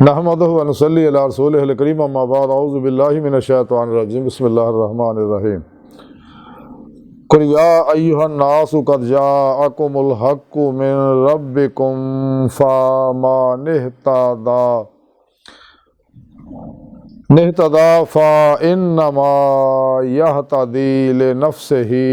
नहमदुहु व नुसल्ली अला रसूलिहिल करीम अम्मा बाद अऊज़ु बिल्लाहि मिनश शैतानिर रजीम बिस्मिल्लाहिर रहमानिर रहीम कुल या अय्युहन नासु क़द जाअकुमुल हक़्क़ु मिन रब्बिकुम निहतदा फ़इन्नमा यहतदी लिनफ़्सिही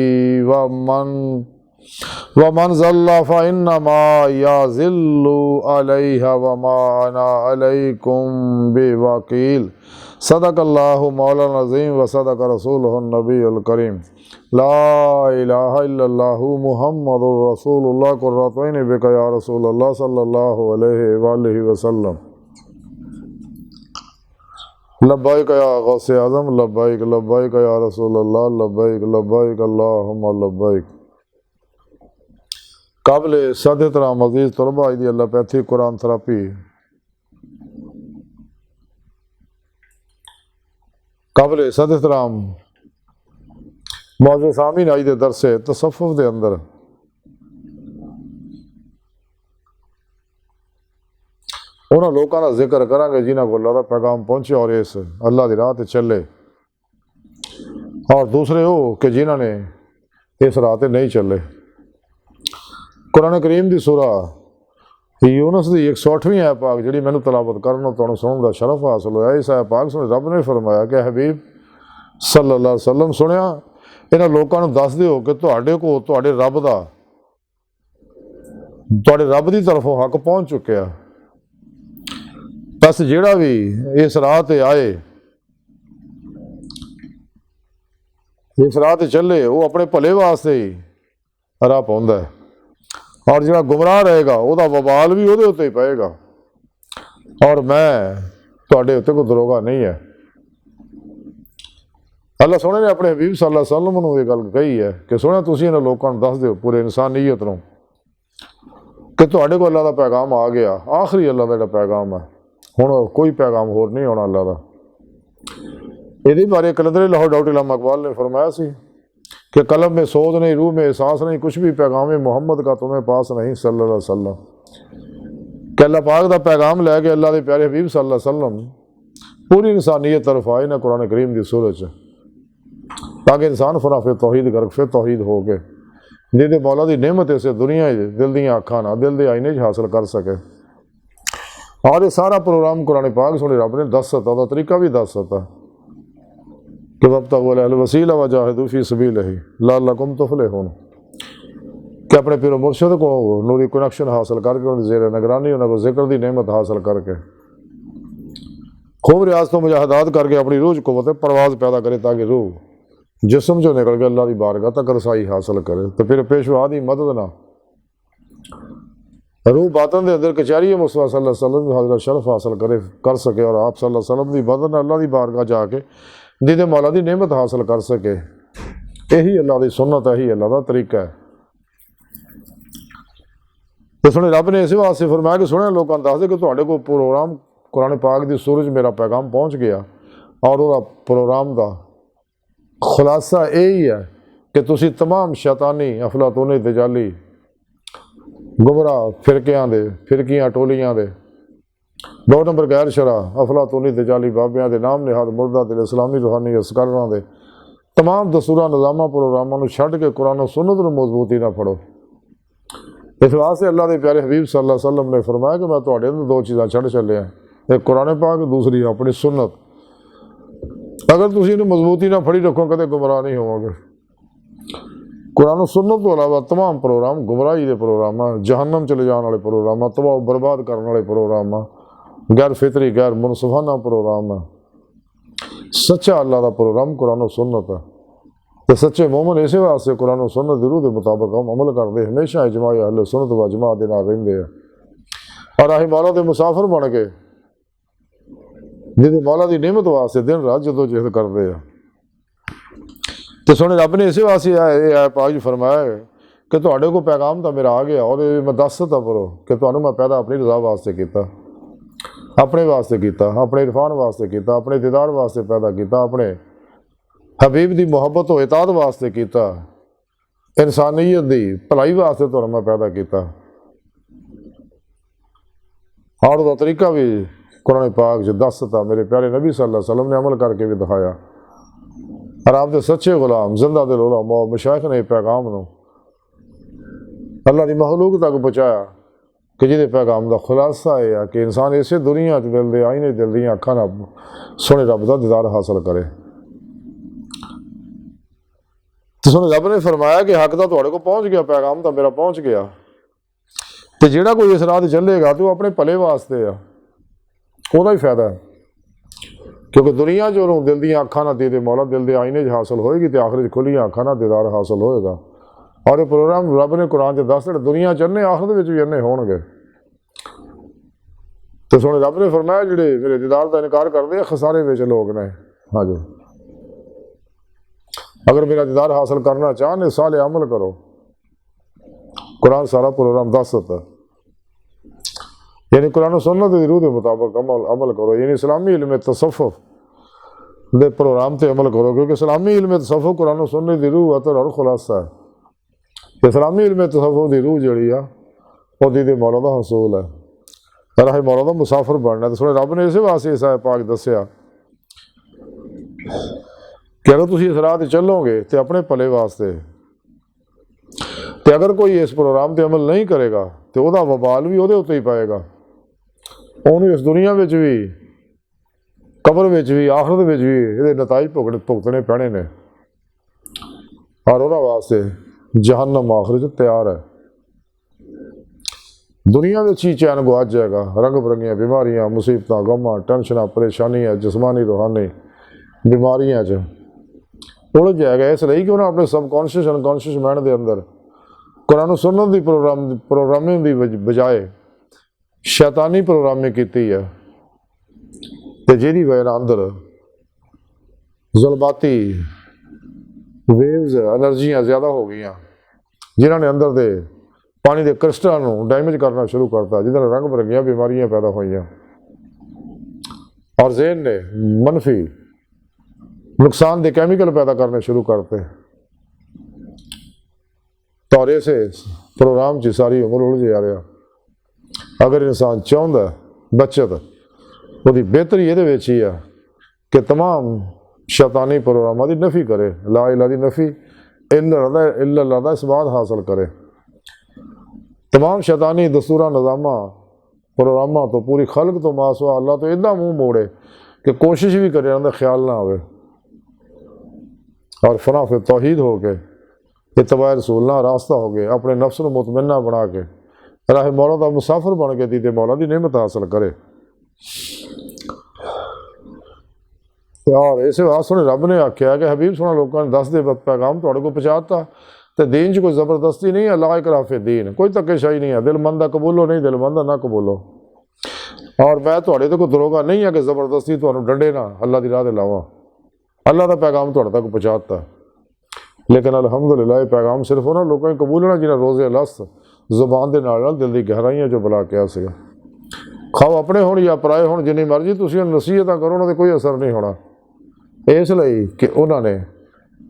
वमन ज़ल्ला फ़इन्नमा यज़िल्लु अलैहा वमा अना अलैकुम बिवकील। सदक़ल्लाहु मौलाना अज़ीम व सदक़ रसूलुहुन नबीयुल करीम। ला इलाहा इल्लल्लाहु मुहम्मदुर रसूलुल्लाह कुर्रतुन बिका या रसूलल्लाह सल्लल्लाहु अलैहि वआलिहि वसल्लम। लब्बैक या गौसे आज़म लब्बैक लब्बैक या रसूलल्लाह लब्बैक लब्बैक अल्लाहुम्मा लब्बैक। काबिल सदत राम अजीज़ तलबा दी एलोपैथी कुरान थेरेपी काबिल सदत राम मौजूद सामीन आई दे दरसे तसव्वुफ़ दे अंदर उन्होंने लोगों का जिक्र करांगे जिन्हों को अल्लाह का पैगाम पहुँचे और इस अल्लाह की राह चले, और दूसरे वो कि जिन्होंने इस राह पर नहीं चले। कुरान करीम की सूरा यूनुस की 108वीं आयत पाक जी मैंने तलावत करना तुहानू सुनने का शरफ हासिल होया। इस आयत पाक सुन रब ने फरमाया कि हबीब सल्लल्लाहु अलैहि वसल्लम सुनिया इन्होंने लोगों को दस दिओ कि तुहाडे को तुहाडे रब दा तुहाडे रब की तरफों हक पहुँच चुकिया। बस जिहड़ा भी इस राह ते आए इस राह ते चले वो अपने भले वास्ते ही राह पाउंदा है, और जो गुमराह रहेगा वह वबाल भी वो उत्ते ही पेगा। और मैं तुहाडे उत्ते कोई दरोगा नहीं है। अल्लाह सोहने ने अपने हबीब सल्लल्लाहु अलैहि वसल्लम नूं ये गल कही है कि सोहना तुसीं इन्हां लोकां नूं दस दिओ पूरे इंसानियत नूं कि तुहाडे कोल अल्लाह दा पैगाम आ गया, आखिरी अल्लाह दा जिहड़ा पैगाम है, हुण कोई पैगाम होर नहीं आउणा अल्लाह दा। इहदे बारे कलंदर लाहौर डॉक्टर इमाम इकबाल ने फरमाया सी कि कलम में सोच नहीं, रूह में एहसास नहीं, कुछ भी पैगाम मोहम्मद का तुम्हें पास नहीं सल्लल्लाहु अलैहि वसल्लम। कि अल्लाह पाक का पैगाम लैके अल्लाह के प्यारे हबीब सल्लल्लाहु अलैहि वसल्लम पूरी इंसानियत तरफ आए ना कुरान करीम की सूरत ताकि इंसान फरा फिर तौहीद कर फिर तौहीद हो के जिहदे मौला की नेमत इसे दुनिया दिल दी अखां ना दिल के आईने हासिल कर सके। और ये सारा प्रोग्राम कुरान पाक सुने रब ने दस सता का तरीका भी दस सता कि वब्तगू वसीला वजाहिदू फी सबीलिही लअल्लकुम तुफलिहून। कि अपने पीर मुर्शिद को नूरी कनेक्शन हासिल करके उनकी ज़ेर निगरानी उन्होंने जिक्र की नेमत हासिल करके खूब रियाज तो मुजाहदात करके अपनी रूह कुव्वत परवाज पैदा करे ताकि रूह जिस्म चो निकल के अल्लाह की बारगाह तक रसाई हासिल करे। तो फिर पेशवा की मदद ना रूह बातन के अंदर कचहरी मुस्तफा सल्लल्लाहु अलैहि वसल्लम की हाजिर शरफ हासिल कर सके, और आप सल्लल्लाहु अलैहि वसल्लम की मदद अल्लाह की बारगाह जाके जिहदे मौला की नेमत हासिल कर सके। यही अल्लाह की सुन्नत है, यही अल्लाह का तरीका है। तो सुने रब ने इस वास्ते फरमाया कि सुने लोगों को दस दे कि तुहाडे को प्रोग्राम कुरान पाक की सूरज मेरा पैगाम पहुँच गया, और वह प्रोग्राम का खुलासा यही है कि तुसी तमाम शैतानी अफलातूनी दजाली गुमराह फिरकियां टोलियां दे 2 नंबर गैर शरा अफलातूनी दजाली बाबियां दे नाम निहाद मुर्दा दिल इस्लामी रूहानी असकरां दे तमाम दसूरां निज़ामां प्रोग्रामां नूं छड्ड के कुरान सुन्नत नूं मजबूती ना फड़ो। इस वास्ते अल्लाह के प्यारे हबीब सल्लल्लाहु अलैहि वसल्लम ने फरमाया कि मैं तुहाडे अंदर 2 चीज़ां छड्ड चलिया, एक कुरान पाक दूसरी अपनी सुन्नत। अगर तुसीं इहनूं मजबूती ना फड़ी रखो कदे गुमराह नहीं होवोगे। कुरान सुन्नत तो अलावा तमाम प्रोग्राम गुमराही के प्रोग्राम, जहन्नम चले जाने वाले प्रोग्राम, तबाह बर्बाद करने वाले प्रोग्राम, गैर फितरी गैर मुनसफाना प्रोग्राम है। सच्चा अल्लाह का प्रोग्राम कुरान सुन्नत है। तो सच्चे मोमिन इस वास्ते कुरान सुन्नत की रूह के मुताबिक हम अमल करते हमेशा इजमा अहले सुन्नत व जमात के नाल रहिंदे हैं, और असीं मौला के मुसाफिर बन के जिहदे मौला की नेमत वास्ते दिन रात जदोजहद करते हैं। तो सुने रब ने इस वास्ते पाक फरमाया कि तुहाडे को पैगाम तो मेरा आ गया, और मैं दस सकता परो कि तुहानू मैं पैदा अपनी रज़ा वास्ते किया, अपने वास्ते किया, अपने इरफान वास्ते किया, अपने दीदार वास्ते पैदा किया, अपने हबीब की मुहब्बत और इताअत वास्ते किया, इंसानियत की भलाई वास्ते तुहानू मैं पैदा किया। और उसका तरीका भी कुरान पाक च दसता, मेरे प्यारे नबी सल्लल्लाहु अलैहि वसल्लम ने अमल करके भी दिखाया। और आप दे सच्चे गुलाम जिंदा दिल उलमा मशाइख ने पैगाम नूं अल्लाह की मखलूक तक पहुँचाया कि जिहदे पैगाम का खुलासा यह है कि इंसान इसे दुनिया च दिल दे आईने दिल दियां अखां नाल सोहणे रब का दीदार हासिल करे। तो सोहणे रब ने फरमाया कि हक तो तुहाडे कोल पहुँच गया, पैगाम तो मेरा पहुँच गया, तो जिहड़ा कोई इस राह ते चलेगा तो अपने भले वास्ते आ, ਉਹਦਾ ही फायदा है। क्योंकि दुनिया जो उन्होंने दिल दियां अखां ना दे दे मौला दिल दे आईने हासिल होएगी तो आखिर खुलियां अखां ना दीदार हासिल होएगा। और ये प्रोग्राम रब ने कुरान च दस दुनिया च अन्ने आखिरत विच भी अन्ने होणगे। तो सोहणे रब ने फरमाया जिहड़े मेरे दीदार का इनकार करते हैं खसारे विच लोग ने। हाँ जी, अगर मेरा दीदार हासिल करना चाहने साले अमल करो। कुरान सारा प्रोग्राम दस है, यानी कुरान सुन्नत दी रूह के मुताबिक अमल करो, यानी इस्लामी इल्म तसव्वुफ दे प्रोग्राम ते अमल करो। क्योंकि इस्लामी इल्म तसव्वुफ कुरान सुन्नत दी रूह अतर और खुलासा है। इस्लामी इल्म तसव्वुफ दी रूह जिहड़ी आ ओह दीदे मौला दा हसूल है, राह मौला दा मुसाफिर बनना। तो थोड़े रब ने इस वास्ते इस पाक दस्या कि अगर तुसीं इस राह ते चलोगे तो अपने भले वास्ते, तो अगर कोई इस प्रोग्राम पर अमल नहीं करेगा तो वह वबाल भी वो उत्ते ही पाएगा। उन्होंने इस दुनिया में भी कबर में भी आखिरत में भी ये नताइज भुगतने पैने ने। और उन्होंने वास्ते जहन्नम आखिर तैयार है। दुनिया में ही चैन गुआच जाएगा, रंग बिरंगियां बीमारियां मुसीबत गमां टेंशन परेशानियां जिसमानी रूहानी बीमारियां च उलझ जाएगा। इसलिए कि उन्हें अपने सबकॉन्शियस अनकॉन्शियस माइंड के अंदर कुरान सुन्नत की प्रोग्रामिंग की बजाय शैतानी प्रोग्रामिंग की है, तो जिहदी वजह अंदर जुल्माती वेव्स एनर्जियां ज़्यादा हो गई, जिन्होंने अंदर दे पानी के क्रिस्टल को डैमेज करना शुरू करता, जिन्हें रंग बिरंगियां बीमारियां पैदा हुई और जहन ने मनफी नुकसान दे कैमिकल पैदा करने शुरू करते। तो इसे प्रोग्राम च सारी उम्र उलझ जा रहा। अगर इंसान चाहता बचत उसकी बेहतरी ये ही है कि तमाम शैतानी प्रोग्रामों की नफ़ी करे, ला इला की नफ़ी इल्लल्लाह दा इसबात हासिल करे। तमाम शैतानी दस्तूर निज़ामा प्रोग्रामों तो पूरी खल्क तो मासवा अल्लाह तो इदा मूँह मोड़े कि कोशिश भी करे उनका ख्याल ना आए। और फना फिर तौहीद हो गए, इत्तबा रसूलना रास्ता हो गए, अपने नफ्स को मुतमन्ना बना के राह मौला का मुसाफिर बन के दीदे मौला की नेमत हासिल करे। और इस वास्ते रब ने आख्या कि हबीब सोना लोगों ने दस दे पैगाम तुहाडे को पहुँचाता, तो दीन च कोई जबरदस्ती नहीं है, ला इकराह फी दीन, कोई धक्केशाही नहीं है। दिल मंदा कबूलो नहीं, दिल मंदा ना कबूलो। और मैं तुहाडे ते कोई दरोगा नहीं है कि जबरदस्ती तुहानू डंडे ना अल्लाह की राह ते लावां। अल्लाह का पैगाम तुहाडे तक पहुँचाता, लेकिन अलहमदुलिल्लाह पैगाम सिर्फ उन्होंने लोगों ने कबूलना जिन्हें रोज़े लस्त जुबान के नाल दिल की गहराइयां जो बुला के सीगा। खाओ अपने हो या पराए हो, जिन्नी मर्जी तुसीं नसीहत करो उन्होंने कोई असर नहीं होना। इसलिए कि उन्होंने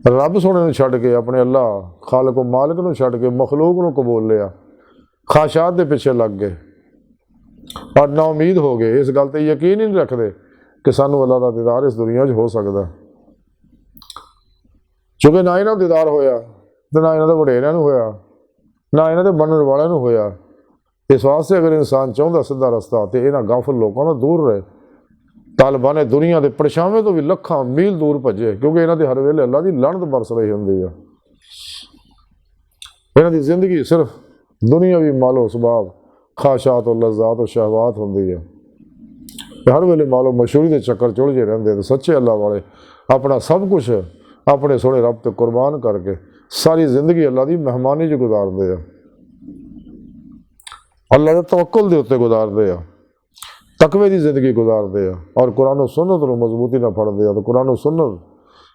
रब सोने को छड्ड के अपने अल्लाह खालक मालिक को छड्ड के मखलूक को कबूल लिया, ख्वाहिशात के पिछे लग गए और ना उम्मीद हो गए। इस गल ते यकीन ही नहीं रखते कि सानू अल्लाह का दीदार इस दुनिया हो सकता। क्योंकि ना इन्हों दीदार होया तो ना इन्हों वडेरियां होया, ना इन्हों बनने वाले होया। इस वास्ते अगर इंसान चाहता सीधा रस्ता तो इन्होंने गाफल लोगों को दूर रहे। तालिबान दुनिया के परछावें तो भी लखां मील दूर भजे, क्योंकि इन्हों की हर वेले अल्लाह की लानत बरस रही होंगी है। इन्हों की जिंदगी सिर्फ दुनियावी मालो सबाब ख्वाहिशात और लज्जात और शहवात होंगी है। हर वेले मालो मशहूरी के चक्कर चुलझे रहते। तो सच्चे अल्लाह वाले अपना सब कुछ अपने सोने रब ते कुर्बान करके सारी जिंदगी अल्लाह की मेहमानी च गुजारते हैं, अल्लाह के तवक्कुल के उत्ते गुजारते हैं, तकवे की जिंदगी गुजारते हैं और कुरान सुन्नत को मजबूती ना फड़ते हैं। तो कुरान सुन्नत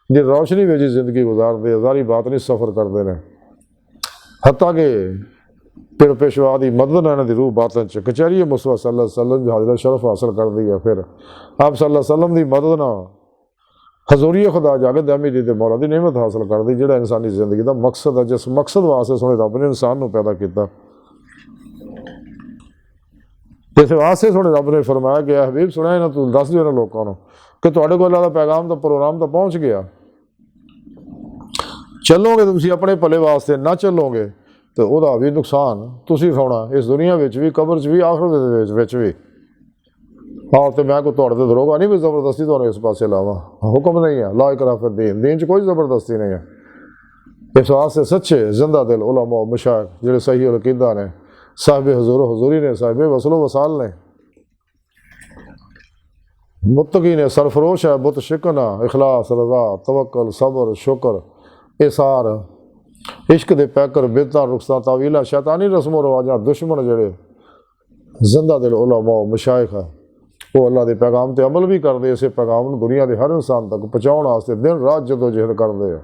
की रोशनी में जी जिंदगी गुजारते हैं, सारी बात नहीं सफ़र करते हैं। हत्ता कि पिड़ पेशवा की मदद इन्हों की रूह बातन च कचहरी मुस्तफा सल्लल्लाहु अलैहि वसल्लम हाजिर शरफ हासिल कर दी है। फिर आप सल्लल्लाहु अलैहि वसल्लम की मदद ना हजूरी खुदा जाके दमी दी मौला की नेमत हासिल कर दी, जो इंसानी जिंदगी का मकसद है, जिस मकसद वास्ते सोने रब ने इंसान को पैदा किया। इस वास्ते सोने रब ने फरमाया कि हबीब सुनिया इन्होंने तू दस दिओ इन्होंने लोगों को कि तुहाडे कोल अल्लाह दा पैगाम तो प्रोग्राम तो पहुँच गया। चलोगे तुसीं अपने भले वास्ते, ना चलोगे तो वह भी नुकसान तुसीं खाना इस दुनिया विच भी, कबर च भी, आखिरत विच भी। हाँ तो मैं कोई तुहाडे ते दरोगा नहीं भी जबरदस्ती तुहानूं इस पासे लावां, हुक्म नहीं है, ला इकराह फिद दीन, दीन च कोई जबरदस्ती नहीं है। इस वास्ते सच्चे जिंदा दिल उलमा मशाइख जिहड़े सही अकीदा ने, साहिब हुजूर हजूरी ने, साहिब वसलो वसाल ने, मुत्तकी ने, सरफरोश है, बुत शिकना, इखलास, रजा, तवक्कल, सब्र, शुक्र, इसार, इश्क दे पैकर, बिदता, रुखसा, तावीला, शैतानी रस्मो रवाजा, दुश्मन जड़े जिंदा दिल उलमा मशाइख है वो अल्लाह के पैगाम पर अमल भी करते, इस पैगाम को दुनिया के हर इंसान तक पहुँचाने वास्ते दिन रात जदोजहद करते हैं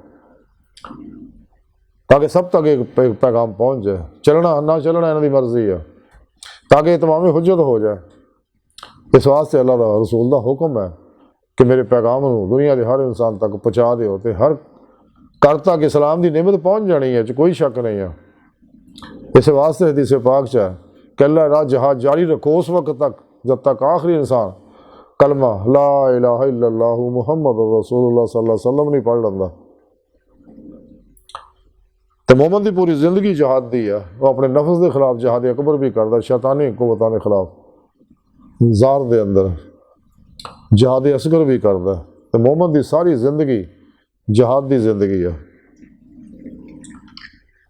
ताकि सब तक एक पैगाम पहुँच जाए। चलना ना चलना इन्हों की मर्जी है ताकि तमाम हुज्जत हो जाए। इस वास्ते अल्लाह का रसूल का हुक्म है कि मेरे पैगाम को दुनिया के हर इंसान तक पहुँचा दो तो हर कर तक इस्लाम की नियमत पहुँच जानी है, कोई शक नहीं है। इस वास्ते हदीस पाक च है कि अल्लाह राह जहाज जारी रखो उस वक्त तक जब तक आखिरी इंसान कलमा ला इलाहा इल्लल्लाह मुहम्मद रसूलुल्लाह सल्लल्लाहु अलैहि वसल्लम नहीं पढ़ लेंदा। तो मोहम्मद की पूरी जिंदगी जहाद दी है, वो अपने नफ्स के खिलाफ जहाद अकबर भी करता, शैतानी कुव्वतां के खिलाफ जार के अंदर जहाद असगर भी करता। तो मोहम्मद की सारी जिंदगी जहाद की जिंदगी है,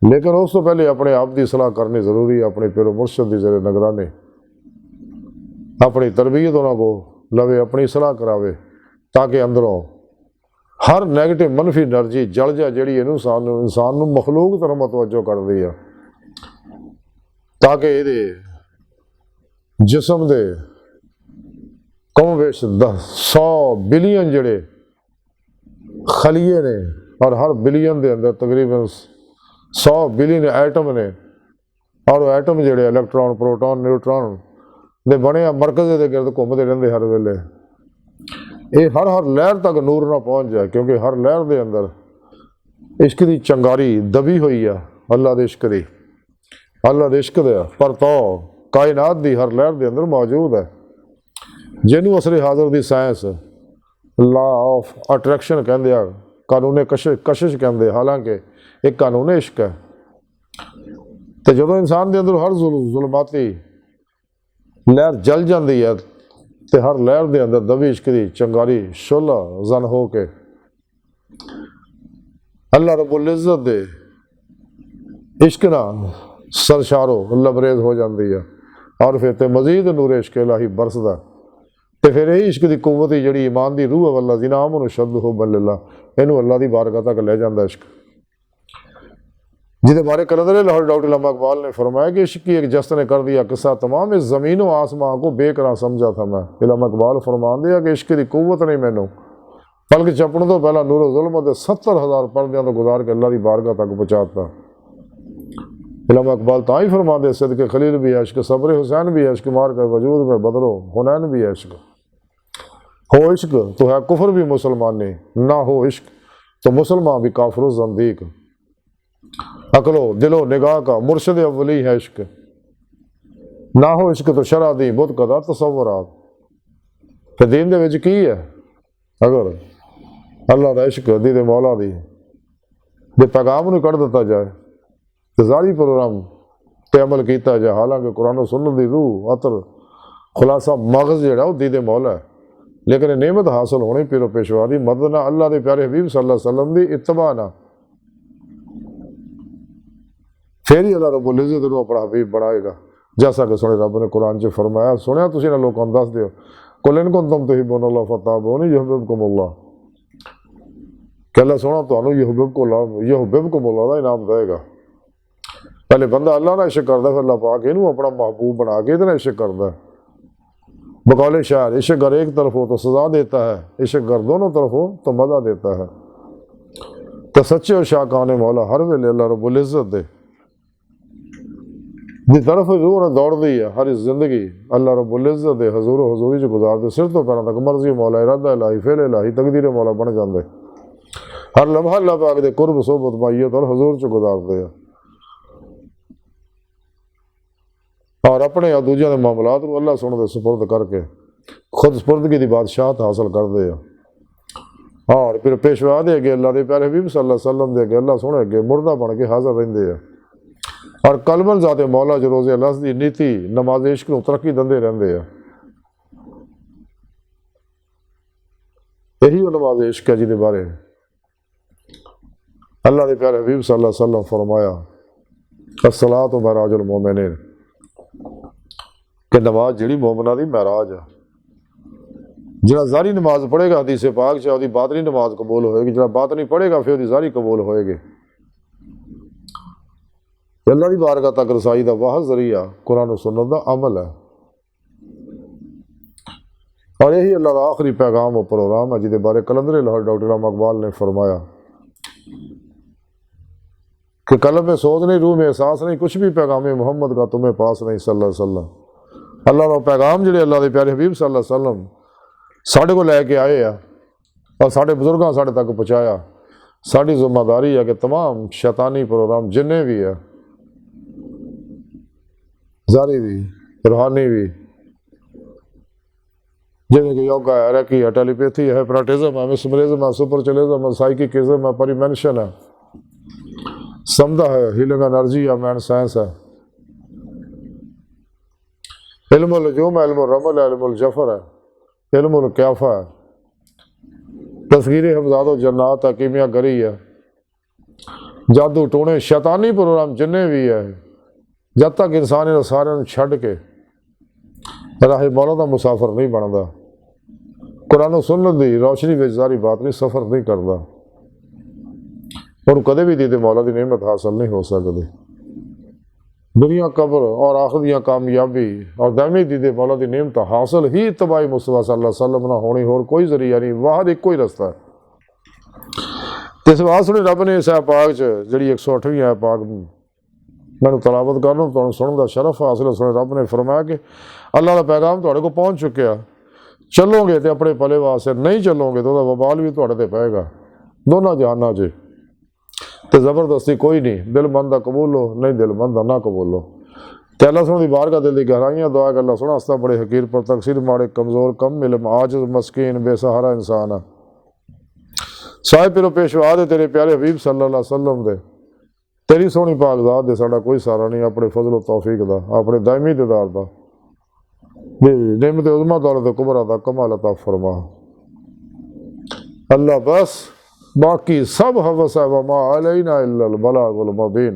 लेकिन उस तो पहले अपने आप की सलाह करनी जरूरी है, अपने पिरो मुर्शद की जरे निगरानी, अपनी तरबियत उन्होंने को लवे, अपनी सलाह करावे ताकि अंदरों हर नैगेटिव मनफी एनर्जी जल जाए जी इंसान मखलूक तरह मतवजो करती है ताकि ये जिसम के कम बेश 100 बिलियन जड़े खलीए ने और हर बिलियन के अंदर तकरीबन 100 बिलियन एटम ने और एटम जड़े इलैक्ट्रॉन प्रोटॉन न्यूट्रॉन दे बने मरकज़ के गिरद घूमते रहते हर वेले, ये हर लहर तक नूर ना पहुँच जाए क्योंकि हर लहर के अंदर इश्क की चंगारी दबी हुई है। अल्लाह के इश्क की, अल्लाह के इश्क दे पर तो कायनात की हर लहर के अंदर मौजूद है, जिन्होंने असरे हाजर की साइंस लॉ ऑफ अट्रैक्शन कहते हैं, कानून कशिश कहते, हालांकि एक कानून इश्क है। तो जो इंसान के अंदर हर जुलमाती लहर जल जाती है तो हर लहर के अंदर दबी इश्क की चंगारी शोला जन हो के अल्लाह रब्बुल इज़्ज़त दे इश्क ना सरशारो लबरेज हो जाती है और फिर तो मजीद नूर इश्क इलाही बरसदा। तो फिर यही इश्क की कुव्वत ही जी ईमान की रूह अल्लाह जी नाम शब्द हो बल्ला इनू अल्लाह की बारगाह तक ले जाता इश्क, जिसके बारे कलंदर लाहौर डॉक्टर इल्लामा इकबाल ने फरमाया कि इश्क की एक जस्त ने कर दिया किस्सा तमाम इस ज़मीन व आसमां को बेकरार समझा था मैं। इल्लामा इकबाल फरमान दिया कि इश्क की कुव्वत नहीं मैनू बल्कि चपण तो पहला नूर ज़ुल्म 70,000 पर्दियां तो गुजार के अल्लाह की बारगाह तक पहुँचाता। इल्लामा इकबाल ता ही फरमाते सदके खलील भी है इश्क, सब्र हुसैन भी है इश्क, मार कर वजूद में बदलो हुनैन भी है इश्क। हो इश्क तो है कुफर भी मुसलमानी, ना हो इश्क तो मुसलमान भी काफिर ज़ंदीक। अकलो दिलो निगाह का मुर्शद अव्वली है इश्क, ना हो इश्क तो शरा दी बुत कदा तसव्वुरात। फिर दीन दे विच की है अगर अल्लाह का इश्क दी दे मौला दी दे पैगाम नूं कढ़ दिता जाए तो जारी प्रोग्राम ते अमल किया जाए। हालांकि कुरान सुन्नत दी रूह अतर खुलासा मगज जिहड़ा वो दी दे मौला है, लेकिन नेमत हासिल होनी पीरो पेशवा दी मदद ना अल्लाह के प्यारे हबीब सल्लल्लाहु अलैहि वसल्लम की इत्तबा ना, फिर ही अल्लाह रब्बुल इज़्ज़त नूं अपना हबीब बनाएगा। जैसा कि सुने रब ने कुरान च फरमाया, सुनिया तुसीं ना लोगों दस दिओ कुल इन कुंतुम तुहिब्बूनल्लाह फत्तबिऊनी युहब्बिबकुमुल्लाह, कि अल्लाह सोना तुहानूं युहब्बिबकुमुल्लाह दा इनाम देगा। पहले बंदा अल्लाह ना इश्क करता, फिर अल्लाह पाक इनू अपना महबूब बना के इहदे नाल इश्क करता है। बकौले शायर इश्क अगर एक तरफ हो तो सजा देता है, इश्क अगर दोनों तरफ हो तो मज़ा देता है। तो सच्चे और शाकाने मौला हर वेले अल्लाह रब्बुल इज़्ज़त दे दी तरफ रूह ने दौड़ दी है, हर जिंदगी अल्लाह रब्बुल इज़्ज़त दे हजूर हजूरी च गुजारते, सिर तो पैरों तक मर्जी मौला इरादा इलाही फेल इलाही तकदीर मौला बन जाते, हर लम्हा अल्लाह पाक दे कुर्ब सोबत माइयत और हजूर च गुजारते हैं। और अपने या दूजिਆਂ ਦੇ ਮਾਮਲਾਤ ਨੂੰ ਅੱਲਾਹ ਸੁਣ ਦੇ ਸਪੁਰਦ ਕਰਕੇ खुद ਸਪੁਰਦਗੀ ਦੀ ਬਾਦਸ਼ਾਹਤ ਹਾਸਲ ਕਰਦੇ ਆ। और फिर पेशवा दे अगे अल्लाह के प्यारे हबीब सल्लल्लाहु अलैहि वसल्लम दे अगे अल्लाह सोने अगे मुर्दा बन के हाजिर रहंदे आ। और कलमन ज़ाते मौला जो रोज़े अल्लाह की नीति नमाज इश्क नूं तरक्की दंदे रहंदे आ। यही नमाज इश्क है जिहदे बारे अल्लाह के प्यारे हबीब सल्लल्लाहु अलैहि वसल्लम फरमाया अस्सलातु महराजुल मोमिनीन कि नमाज जिहड़ी मोमिना दी महराज है। जिहड़ा ज़ारी नमाज पढ़ेगा हदीस पाक च उसदी बातनी नमाज कबूल होएगी, जिहड़ा बातनी पढ़ेगा फिर उसदी ज़ारी कबूल होएगी। अल्लाह की बारगाह तक रसाई का वाह जरिया कुरान और सुन्नत का अमल है। और यही अल्लाह का आखिरी पैगाम और प्रोग्राम है जिहदे बारे कलंदर लाहौर डॉक्टर राम इकबाल ने फरमाया कि कलम में सोच नहीं, रूह में एहसास नहीं, कुछ भी पैगाम मोहम्मद का तुम्हें पास नहीं सल्लल्लाहु अलैहि वसल्लम। अल्लाह का पैगाम जिहड़े अल्लाह के प्यारे हबीब सल्लल्लाहु अलैहि वसल्लम साढ़े को लैके आए आ और साढ़े बुजुर्गों साढ़े तक पहुँचाया। साड़ी जिम्मेदारी है कि तमाम शैतानी प्रोग्राम जिन्ने भी है, जारी भी रूहानी भी, जिन्हें कि योगा है, रेकी है, टेलीपैथी है, हिप्नोटिज्म है, मिसमरिज्म है, सुपरचुलिज्म है, साइकिकिज्म है, परिमेंशन है, समदा है, हीलिंग एनर्जी है, मैन साइंस है, इल्मुल नजूम है, इल्मुल रमल है, इल्मुल जफर है, इल्मुल क्याफा है, तस्गीर हमजादो जन्नात है, कीमिया गरी है, जादू टोने शैतानी प्रोग्राम जिन्ने भी है, जब तक इंसान इन सारे छड़ के राह मौला का मुसाफर नहीं बनता, कुरान सुन्नत की रोशनी में जारी बात नहीं सफ़र नहीं करता, और कदे भी दीदे मौला की नेमत हासिल नहीं हो सकती। दुनिया कब्र और आखिर दियाँ कामयाबी और दामी दीदे मौला की नेमत हासिल ही तबाही मुस्तफा सल्लल्लाहु अलैहि वसल्लम ना होनी, होर कोई जरिया नहीं, वाहद एक ही रस्ता है। इस बात सुनी रब ने इस पाक च जी 108वीं है पाक मैं तलावत कर लूँ, तो सुनने का शरफ हासिल है। सुने रब ने फरमाया कि अल्लाह का पैगाम तुहाडे को पहुँच चुकिया, चलोगे तो अपने भले वास्ते, नहीं चलोगे तो वबाल भी तुहाडे ते पेगा दोनों जहाना च। तो ज़बरदस्ती कोई नहीं, दिल मंदा कबूल लो, नहीं दिल मंदा ना कबूल लो। तो अल्लाह सुन दी बारगाह दिल की गहराइयाँ दुआ कर अल्लाह सुना हस्ता बड़े हकीर पर तकसीर माड़े कमज़ोर कम इल्म आजिज़ मस्कीन बेसहारा इंसान है। साहिब पिरो पेशवा दे तेरे प्यारे हबीब सल्लल्लाहु अलैहि वसल्लम दे तेरी सोहनी पाक ज़ात दे साडा कोई सहारा नहीं, अपने फजल तौफीक दा, अपने दायमी दीदार दा, नेमत उज़्मा दौलत कुबरा दा कमाल अता फरमा अल्लाह। बस बाकी सब हवस है, वमा अलैना इल्लल बलागुल मुबीन।